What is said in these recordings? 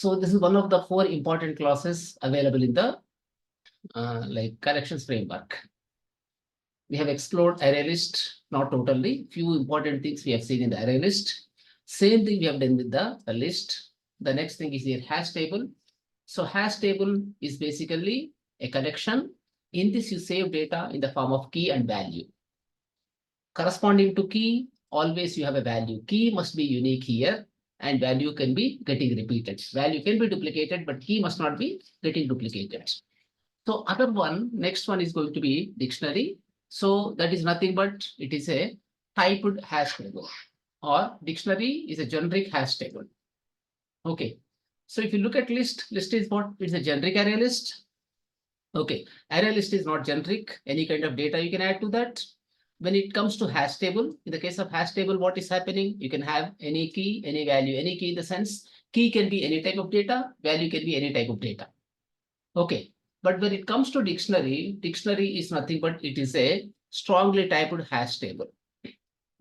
So this is one of the 4 important classes available in the like collections framework. We have explored array list, not totally. Few important things we have seen in the array list. Same thing we have done with the list. The next thing is here hash table. So hash table is basically a collection. In this, you save data in the form of key and value. Corresponding to key, always you have a value. Key must be unique here, and value can be getting repeated. Value can be duplicated, but key must not be getting duplicated. So other one, next one is going to be dictionary. So that is nothing but it is a typed hash table, or dictionary is a generic hash table. Okay. So if you look at list is what? It's a generic array list. Okay. Array list is not generic. Any kind of data you can add to that. When it comes to hash table, in the case of hash table, what is happening? You can have any key, any value, any key in the sense key can be any type of data, value can be any type of data. Okay. But when it comes to dictionary, dictionary is nothing but it is a strongly typed hash table.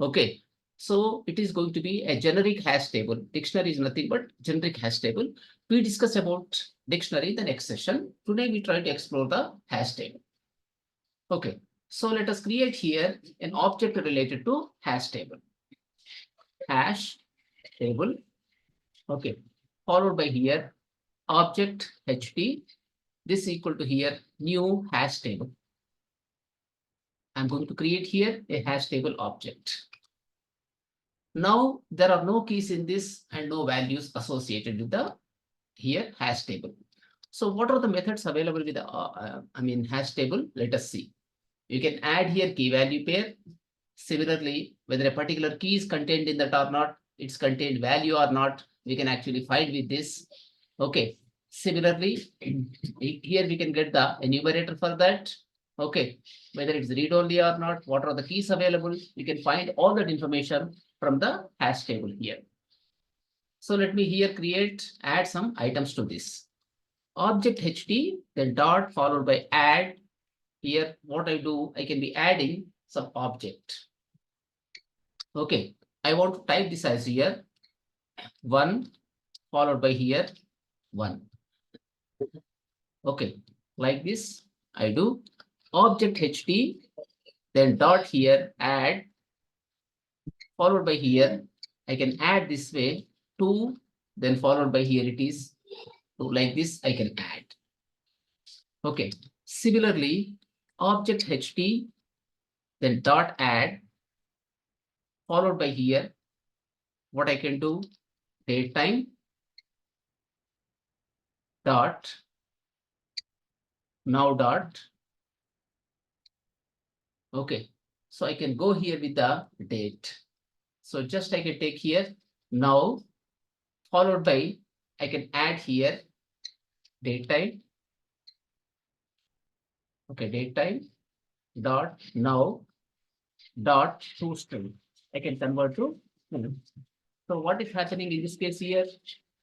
Okay. So it is going to be a generic hash table. Dictionary is nothing but generic hash table. We discuss about dictionary in the next session. Today we try to explore the hash table. Okay. So let us create here an object related to hash table. Hash table. Okay. Followed by here object HT. This equal to here new hash table. I'm going to create here a hash table object. Now there are no keys in this and no values associated with the here hash table. So what are the methods available with the hash table? Let us see. You can add here key value pair. Similarly, whether a particular key is contained in that or not, its contained value or not, we can actually find with this. Okay. Similarly, here we can get the enumerator for that. Okay, whether it's read only or not, what are the keys available, you can find all that information from the hash table here. So let me here add some items to this. Object HT, then dot followed by add. Here, what I do, I can be adding some object. Okay, I want to type this as here 1 followed by here 1. Okay, like this, I do object HT, then dot here add, followed by here, I can add this way 2, then followed by here it is 2, like this I can add. Okay, similarly, object HT, then dot add, followed by here, what I can do, date time, dot, now dot. Okay, so I can go here with the date. So just I can take here now, followed by I can add here date time. Okay, date time dot now dot toString. I can convert to. So what is happening in this case here?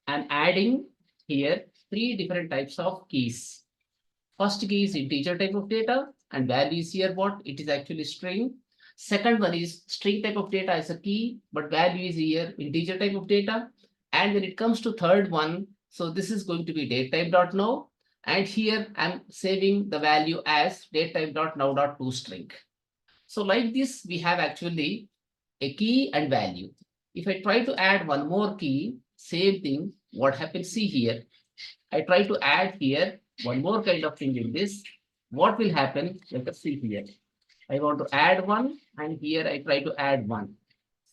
I'm adding here 3 different types of keys. First key is integer type of data, and value is here what? It is actually string. Second one is string type of data as a key, but value is here integer type of data. And when it comes to third one, so this is going to be datetype.now. And here I'm saving the value as datetype.now.toString. So like this, we have actually a key and value. If I try to add one more key, same thing, what happens? See here, I try to add here one more kind of thing in this. What will happen? Let us see here. I want to add 1, and here I try to add 1.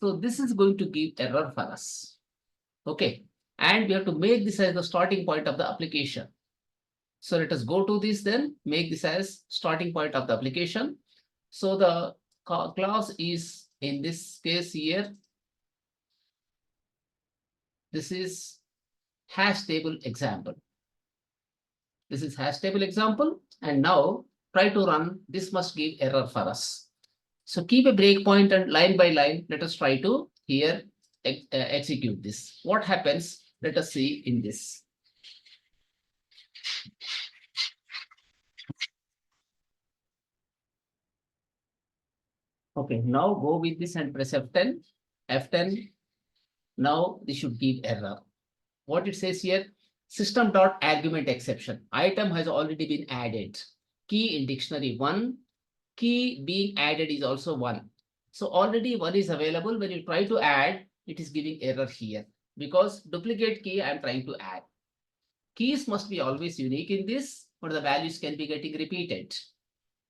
So this is going to give error for us. Okay. And we have to make this as the starting point of the application. So let us go to this then, make this as starting point of the application. So the class is in this case here. This is hash table example. This is hash table example. And now try to run. This must give error for us. So keep a breakpoint and line by line. Let us try to here execute this. What happens? Let us see in this. Okay, now go with this and press F10. F10. Now this should give error. What it says here, System dot argument exception. Item has already been added. Key in dictionary 1. Key being added is also 1. So already 1 is available. When you try to add, it is giving error here because duplicate key I am trying to add. Keys must be always unique in this, but the values can be getting repeated.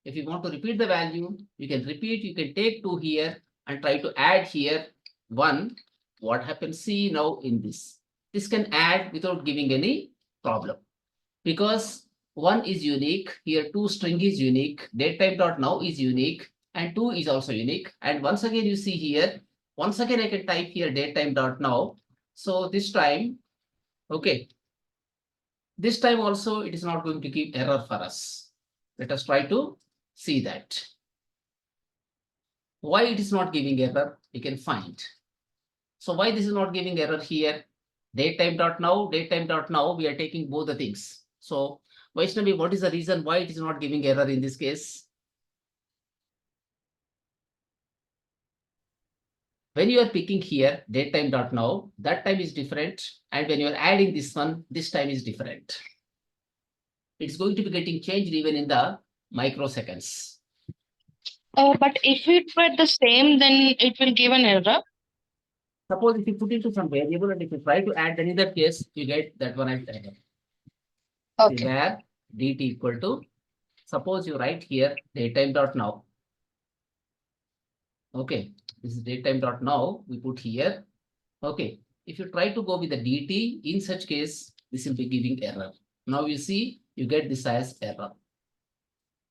If you want to repeat the value, you can repeat, you can take 2 here and try to add here 1. What happens? See now in this. This can add without giving any problem because 1 is unique. Here 2 string is unique. Datetime.now is unique and 2 is also unique. And once again, you see here, once again, I can type here datetime.now. So this time, okay. This time also, it is not going to give error for us. Let us try to see that. Why it is not giving error, we can find. So why this is not giving error here? Datetime.now, we are taking both the things. So Vaishnavi, what is the reason why it is not giving error in this case? When you are picking here datetime.now, that time is different. And when you are adding this one, this time is different. It's going to be getting changed even in the microseconds. But if it were the same, then it will give an error. Suppose if you put into some variable and if you try to add, then in that case, you get that one as error. Okay. Where dt equal to, suppose you write here datetime.now. Okay, this is datetime.now. We put here. Okay, if you try to go with the dt, in such case, this will be giving error. Now you see, you get this as error.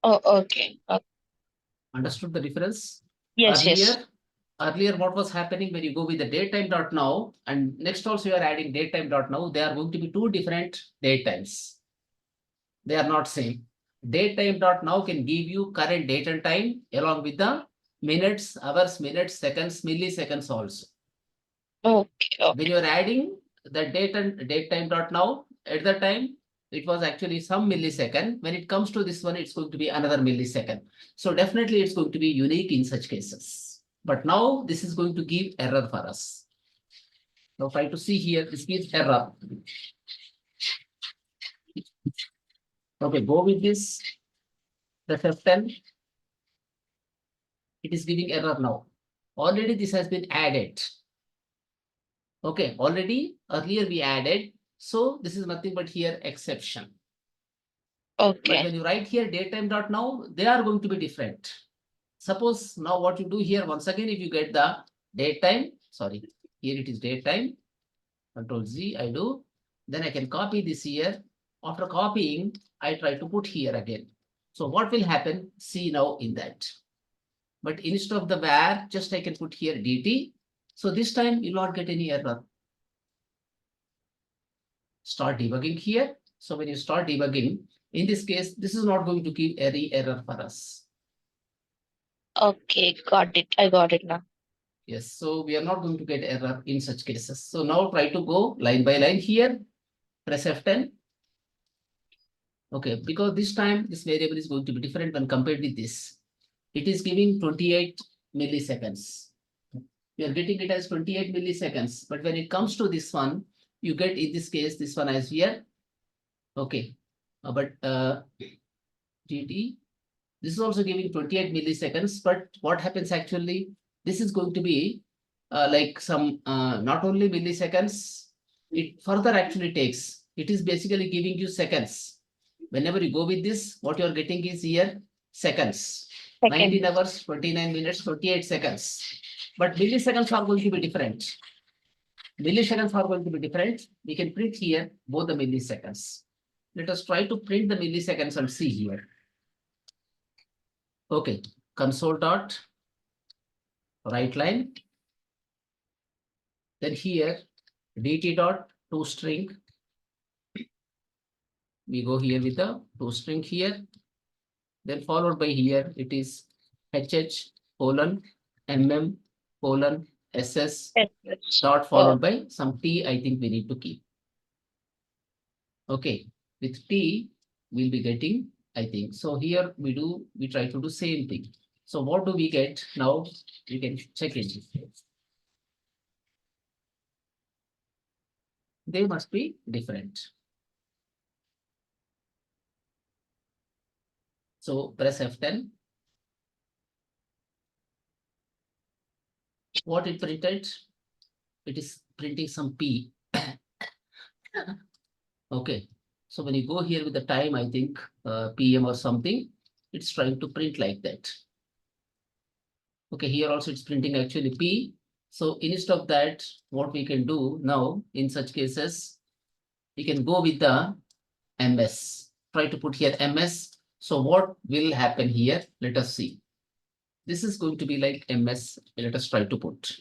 Oh, okay. Understood the difference? Yes, yes. Earlier, what was happening when you go with the datetime.now and next also you are adding datetime.now, they are going to be two different datetimes. They are not same. Datetime.now can give you current date and time along with the minutes, hours, minutes, seconds, milliseconds also. Okay. When you are adding the date and datetime.now, at the time, it was actually some millisecond. When it comes to this one, it's going to be another millisecond. So definitely it's going to be unique in such cases. But now this is going to give error for us. Now try to see here, this gives error. Okay, go with this. The F10. It is giving error now. Already this has been added. Okay, already earlier we added. So this is nothing but here exception. Okay. But when you write here datetime.now, they are going to be different. Suppose now what you do here, once again, if you get the datetime, sorry, here it is datetime, Control Z, I do. Then I can copy this here. After copying, I try to put here again. So what will happen? See now in that. But instead of the var, just I can put here dt. So this time you will not get any error. Start debugging here. So when you start debugging, in this case, this is not going to give any error for us. Okay, got it. I got it now. Yes, so we are not going to get error in such cases. So now try to go line by line here. Press F10. Okay, because this time this variable is going to be different when compared with this. It is giving 28 milliseconds. We are getting it as 28 milliseconds. But when it comes to this one, you get in this case, this one as here. Okay, but GT, this is also giving 28 milliseconds. But what happens actually, this is going to be like some not only milliseconds, it further actually takes. It is basically giving you seconds. Whenever you go with this, what you are getting is here seconds. 19 hours, 29 minutes, 28 seconds. But milliseconds are going to be different. Milliseconds are going to be different. We can print here both the milliseconds. Let us try to print the milliseconds and see here. Okay, console dot write line. Then here dt dot toString. We go here with the toString here. Then followed by here it is HH colon MM colon SS dot followed by some T. I think we need to keep. Okay, with T we'll be getting, I think. So here we try to do same thing. So what do we get now? We can check it. They must be different. So press F10. What it printed? It is printing some P. Okay. So when you go here with the time, I think PM or something, it's trying to print like that. Okay, here also it's printing actually P. So instead of that, what we can do now in such cases, we can go with the MS. Try to put here MS. So what will happen here? Let us see. This is going to be like MS. Let us try to put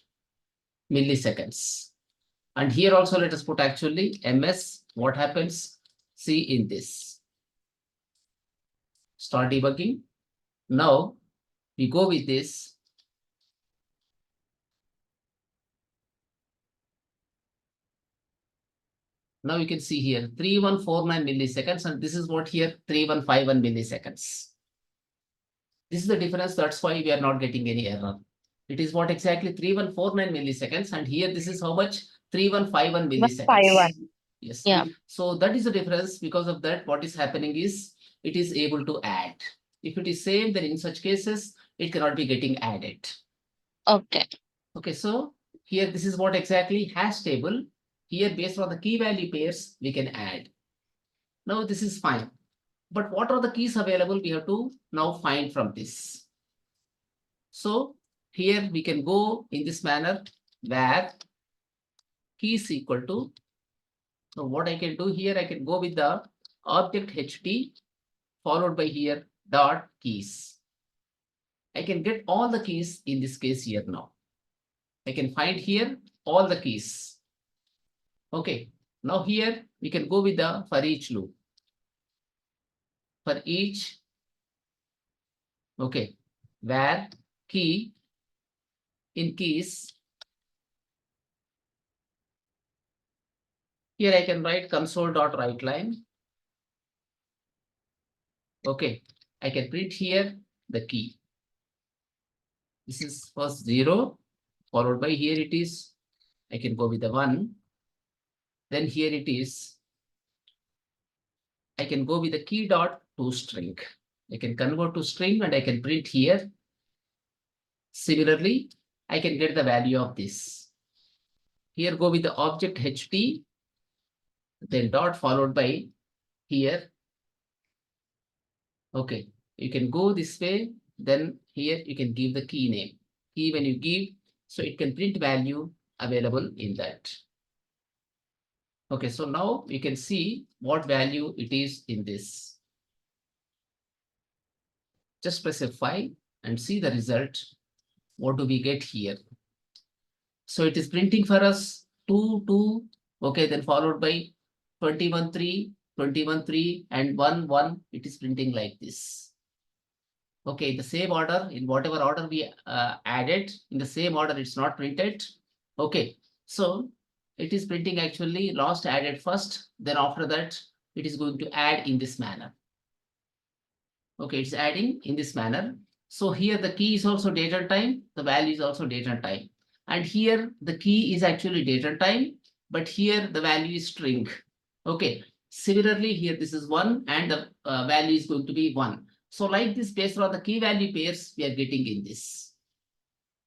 milliseconds. And here also let us put actually MS. What happens? See in this. Start debugging. Now we go with this. Now you can see here 3149 milliseconds, and this is what here 3151 milliseconds. This is the difference. That's why we are not getting any error. It is what exactly 3149 milliseconds, and here this is how much 3151 milliseconds. 151. Yes. Yeah. So that is the difference. Because of that, what is happening is it is able to add. If it is same, then in such cases it cannot be getting added. Okay. Okay, so here this is what exactly hash table. Here based on the key value pairs we can add. Now this is fine. But what are the keys available? We have to now find from this. So here we can go in this manner where key is equal to. So what I can do here, I can go with the object HT followed by here dot keys. I can get all the keys in this case here now. I can find here all the keys. Okay, now here we can go with the for each loop. For each, okay, where key in keys. Here I can write console.writeLine. Okay, I can print here the key. This is first 0, followed by here it is, I can go with the 1. Then here it is, I can go with the key dot to string. I can convert to string and I can print here. Similarly, I can get the value of this. Here go with the object HT, then dot followed by here. Okay, you can go this way, then here you can give the key name. Key when you give, so it can print value available in that. Okay, so now you can see what value it is in this. Just press F5 and see the result. What do we get here? So it is printing for us 2, 2, okay, then followed by 21, 3, 21, 3, and 1, 1. It is printing like this. Okay, the same order, in whatever order we added, in the same order it's not printed. Okay, so it is printing actually last added first, then after that it is going to add in this manner. Okay, it's adding in this manner. So here the key is also date and time, the value is also date and time. And here the key is actually date and time, but here the value is string. Okay, similarly here this is 1 and the value is going to be 1. So like this, based on the key value pairs we are getting in this.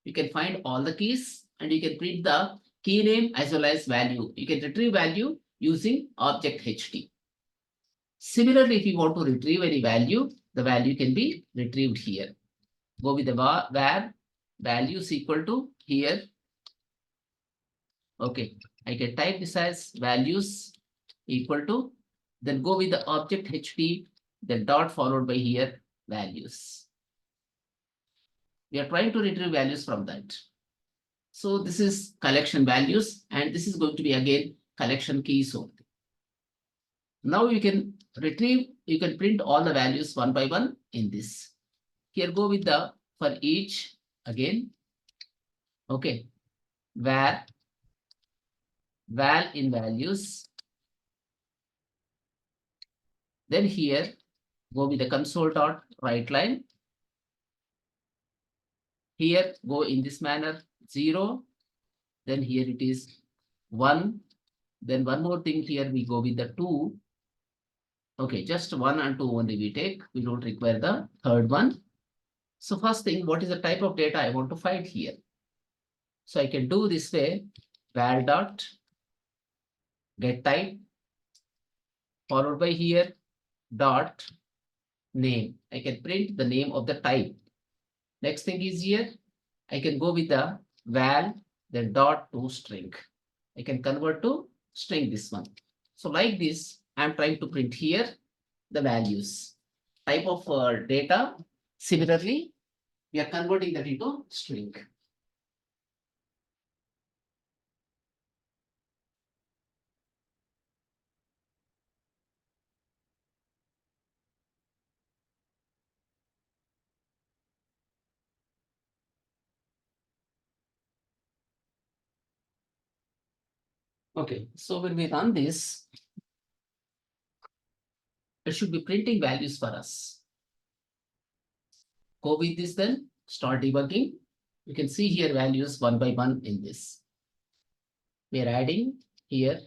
You can find all the keys and you can print the key name as well as value. You can retrieve value using object HT. Similarly, if you want to retrieve any value, the value can be retrieved here. Go with the var value is equal to here. Okay, I can type this as values equal to, then go with the object HT, then dot followed by here values. We are trying to retrieve values from that. So this is collection values, and this is going to be again collection keys only. Now you can retrieve, you can print all the values one by one in this. Here go with the for each again. Okay, where val in values. Then here go with the console.writeLine. Here go in this manner 0. Then here it is 1. Then one more thing here we go with the 2. Okay, just 1 and 2 only we take. We don't require the third one. So first thing, what is the type of data I want to find here? So I can do this way, val dot get type, followed by here dot name. I can print the name of the type. Next thing is here, I can go with the val, then dot to string. I can convert to string this one. So like this, I'm trying to print here the values, type of data. Similarly, we are converting that into string. Okay, so when we run this, it should be printing values for us. Go with this then, start debugging. You can see here values one by one in this. We are adding here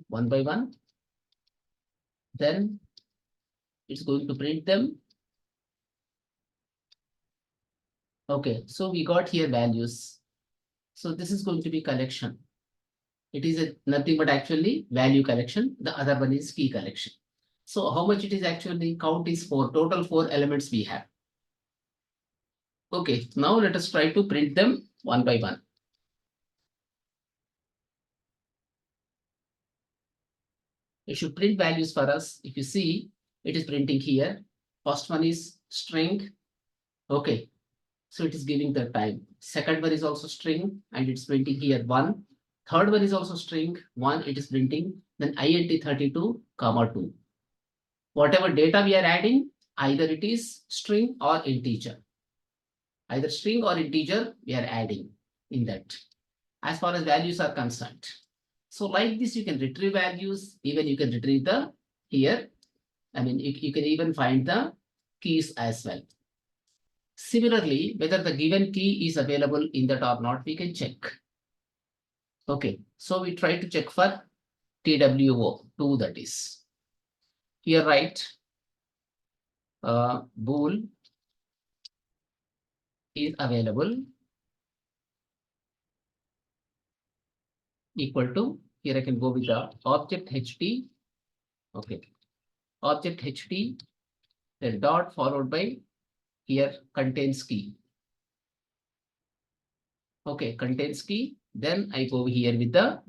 one by one. Then it's going to print them. Okay, so we got here values. So this is going to be collection. It is nothing but actually value collection. The other one is key collection. So how much it is actually count is 4, total 4 elements we have. Okay, now let us try to print them one by one. It should print values for us. If you see, it is printing here. First one is string. Okay, so it is giving the time. Second one is also string and it's printing here 1. Third one is also string 1, it is printing. Then int 32, comma 2. Whatever data we are adding, either it is string or integer. Either string or integer we are adding in that, as far as values are concerned. So like this, you can retrieve values, even you can retrieve the here. I mean, you can even find the keys as well. Similarly, whether the given key is available in that or not, we can check. Okay, so we try to check for TWO2, that is. Here, right, bool is available equal to, here I can go with the object HT. Okay, object HT, then dot followed by here contains key. Okay, contains key. Then I go here with the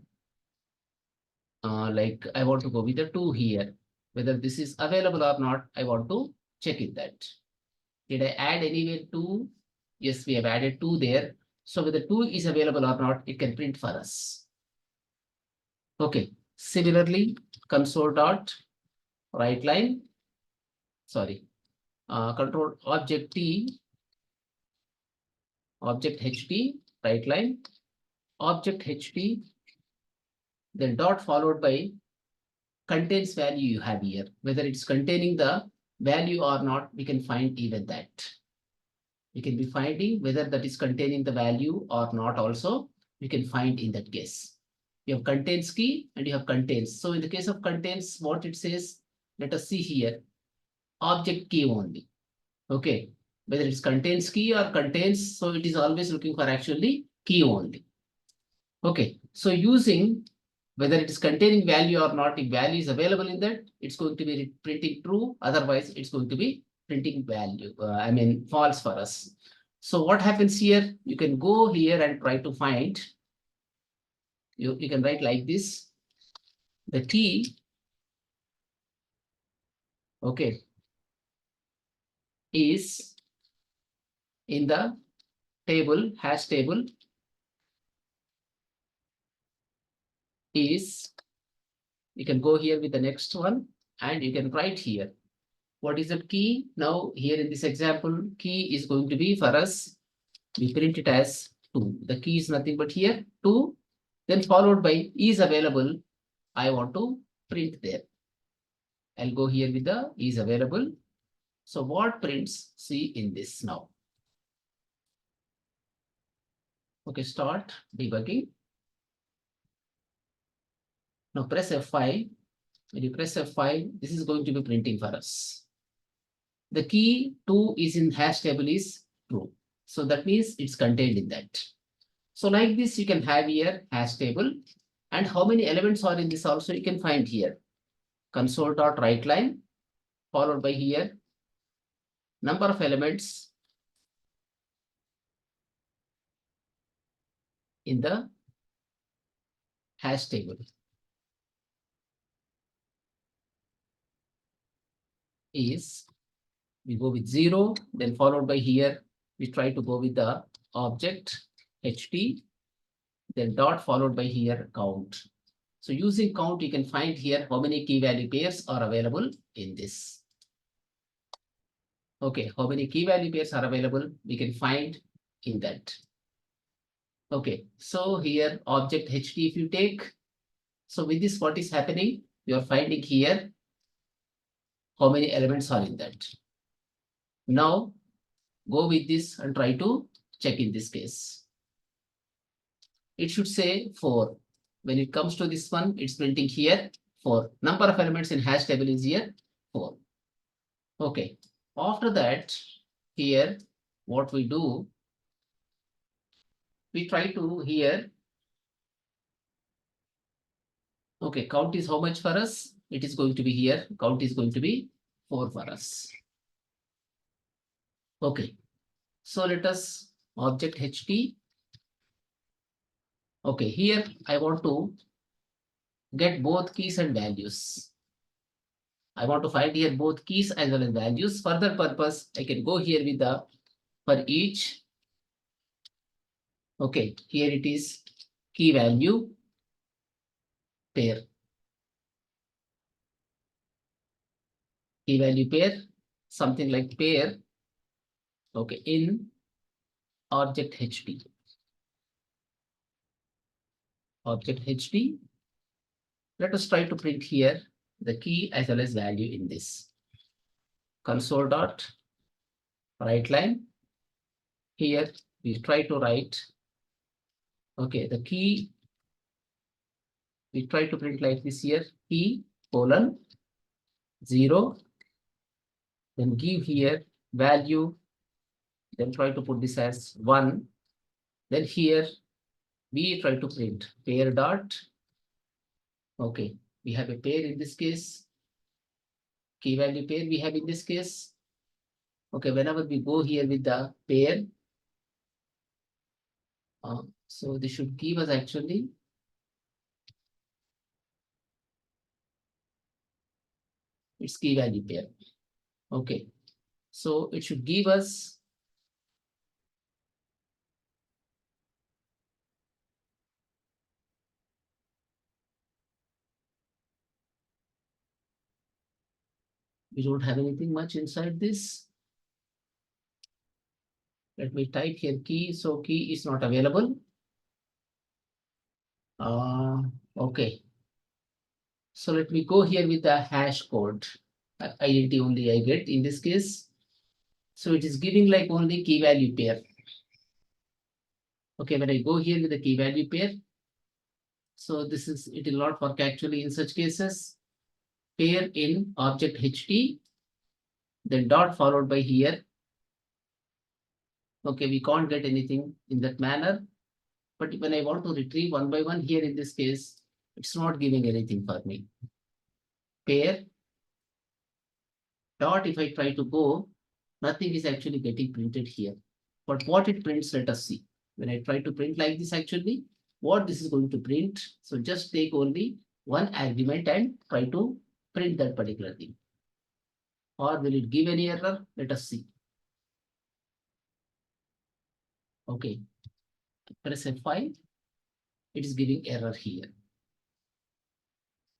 like I want to go with the 2 here. Whether this is available or not, I want to check it that. Did I add anywhere 2? Yes, we have added 2 there. So whether 2 is available or not, it can print for us. Okay. Similarly, console dot write line. Sorry. Control object T, object HT, write line, object HT, then dot followed by contains value you have here. Whether it's containing the value or not, we can find even that. We can be finding whether that is containing the value or not also, we can find in that case. You have contains key and you have contains. So in the case of contains, what it says, let us see here, object key only. Okay, whether it contains key or contains, so it is always looking for actually key only. Okay, so using whether it is containing value or not, if value is available in that, it's going to be printing true. Otherwise, it's going to be printing value. I mean, false for us. So what happens here? You can go here and try to find. You can write like this. The key, okay, is in the table, hash table is, you can go here with the next one and you can write here. What is the key? Now here in this example, key is going to be for us, we print it as 2. The key is nothing but here 2, then followed by is available. I want to print there. I'll go here with the is available. So what prints? See in this now. Okay, start debugging. Now press F5. When you press F5, this is going to be printing for us. The key 2 is in hash table is true. So that means it's contained in that. So like this, you can have here hash table, and how many elements are in this also you can find here. Console.writeLine followed by here number of elements in the hash table is, we go with 0, then followed by here, we try to go with the object ht, then dot followed by here count. So using count, you can find here how many key value pairs are available in this. Okay, how many key value pairs are available, we can find in that. Okay, so here object ht if you take, so with this what is happening, you are finding here how many elements are in that. Now go with this and try to check in this case. It should say 4. When it comes to this one, it's printing here 4. Number of elements in hash table is here 4. Okay. After that, here, what we do, we try to here. Okay, count is how much for us? It is going to be here. Count is going to be 4 for us. Okay. So let us object ht. Okay, here I want to get both keys and values. I want to find here both keys as well as values. For that purpose, I can go here with the for each. Okay, here it is key value pair. Key value pair, something like pair. Okay, in object ht. Object ht. Let us try to print here the key as well as value in this. Console dot write line. Here we try to write. Okay, the key. We try to print like this here, key colon 0. Then give here value. Then try to put this as 1. Then here we try to print pair dot. Okay, we have a pair in this case. Key value pair we have in this case. Okay, whenever we go here with the pair, so this should give us actually its key value pair. Okay, so it should give us we don't have anything much inside this. Let me type here key. So key is not available. Okay. So let me go here with the hash code. Identity only I get in this case. So it is giving like only key value pair. Okay, when I go here with the key value pair, so this is, it will not work actually in such cases. Pair in object ht, then dot followed by here. Okay, we can't get anything in that manner. But when I want to retrieve one by one here in this case, it's not giving anything for me. Pair dot, if I try to go, nothing is actually getting printed here. But what it prints, let us see. When I try to print like this, actually, what this is going to print. So just take only one argument and try to print that particular thing. Or will it give any error? Let us see. Okay. Press F5. It is giving error here.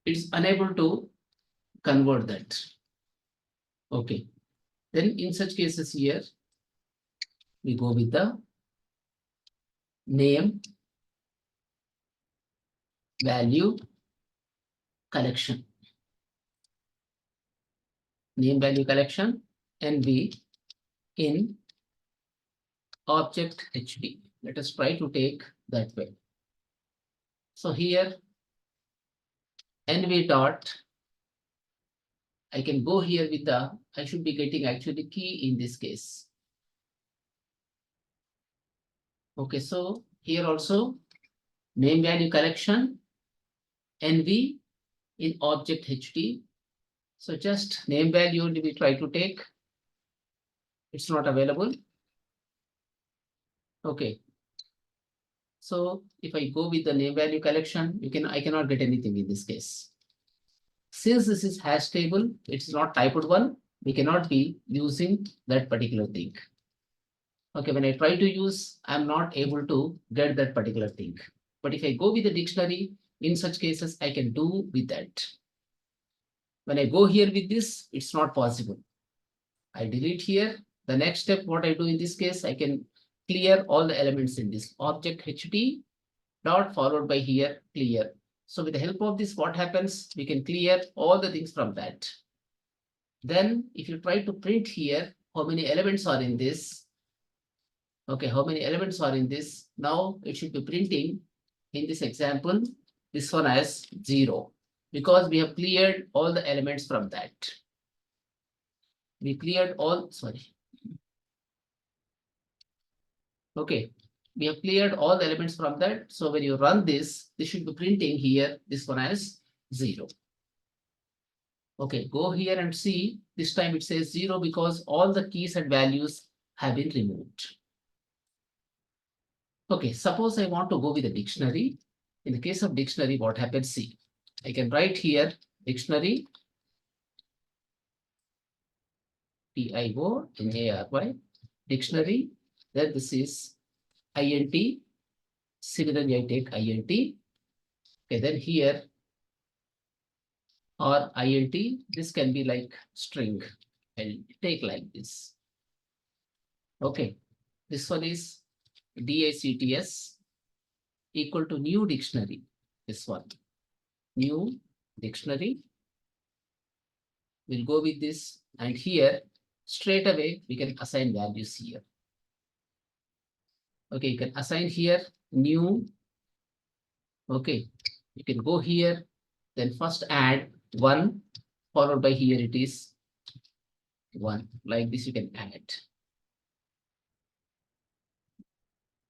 It's unable to convert that. Okay. Then in such cases here, we go with the name value collection. Name value collection NV in object ht. Let us try to take that way. So here NV dot I can go here with I should be getting actually key in this case. Okay, so here also name value collection, NV in object HD. So just name value only we try to take. It's not available. Okay. So if I go with the name value collection, I cannot get anything in this case. Since this is hash table, it's not typed one, we cannot be using that particular thing. Okay, when I try to use, I'm not able to get that particular thing. But if I go with the dictionary, in such cases, I can do with that. When I go here with this, it's not possible. I delete here. The next step, what I do in this case, I can clear all the elements in this object HD dot followed by here clear. So with the help of this, what happens? We can clear all the things from that. Then if you try to print here, how many elements are in this? Okay, how many elements are in this? Now it should be printing in this example, this one as 0 because we have cleared all the elements from that. We cleared all, sorry. Okay, we have cleared all the elements from that. So when you run this, this should be printing here, this one as 0. Okay, go here and see, this time it says 0 because all the keys and values have been removed. Okay, suppose I want to go with a dictionary. In the case of dictionary, what happens? See, I can write here dictionary, DIONARY, dictionary, then this is INT, similarly I take INT, okay, then here or INT, this can be like string, I'll take like this. Okay, this one is DACTS equal to new dictionary, this one, new dictionary. We'll go with this and here straight away we can assign values here. Okay, you can assign here new. Okay, you can go here, then first add 1 followed by here it is 1, like this you can add.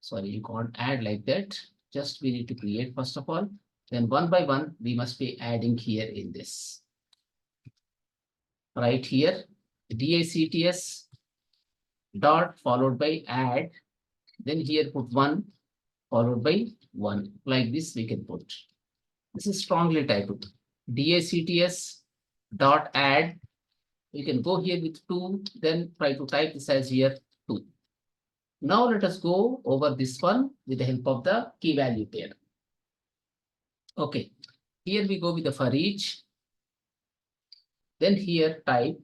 Sorry, you can't add like that. Just we need to create first of all, then one by one we must be adding here in this. Right here, DACTS dot followed by add, then here put 1 followed by 1, like this we can put. This is strongly typed. DACTS dot add, you can go here with 2, then try to type this as here 2. Now let us go over this one with the help of the key value pair. Okay, here we go with the for each. Then here type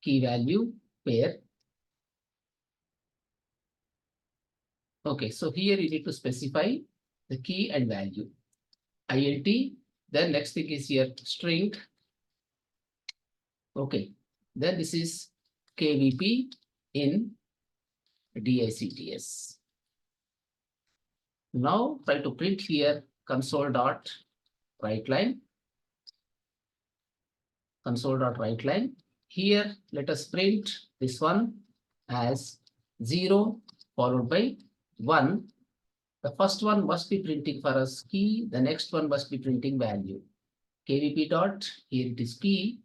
key value pair. Okay, so here you need to specify the key and value. INT, then next thing is here string. Okay, then this is KVP in DACTS. Now try to print here console dot write line. Console dot write line. Here let us print this one as 0 followed by 1. The first one must be printing for us key, the next one must be printing value. KVP dot, here it is key.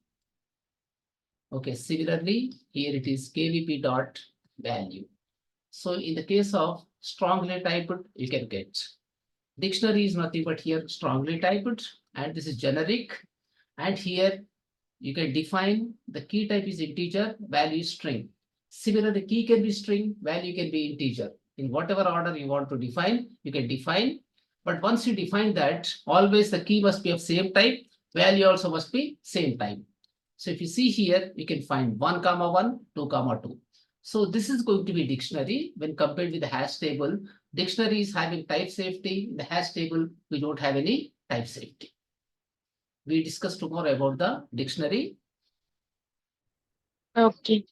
Okay, similarly, here it is KVP dot value. So in the case of strongly typed, you can get. Dictionary is nothing but here strongly typed, and this is generic. And here you can define the key type is integer, value is string. Similarly, key can be string, value can be integer. In whatever order you want to define, you can define. But once you define that, always the key must be of same type, value also must be same type. So if you see here, you can find 1, 1, 2, 2. So this is going to be dictionary when compared with the hash table. Dictionary is having type safety. In the hash table, we don't have any type safety. We discuss tomorrow about the dictionary. Okay.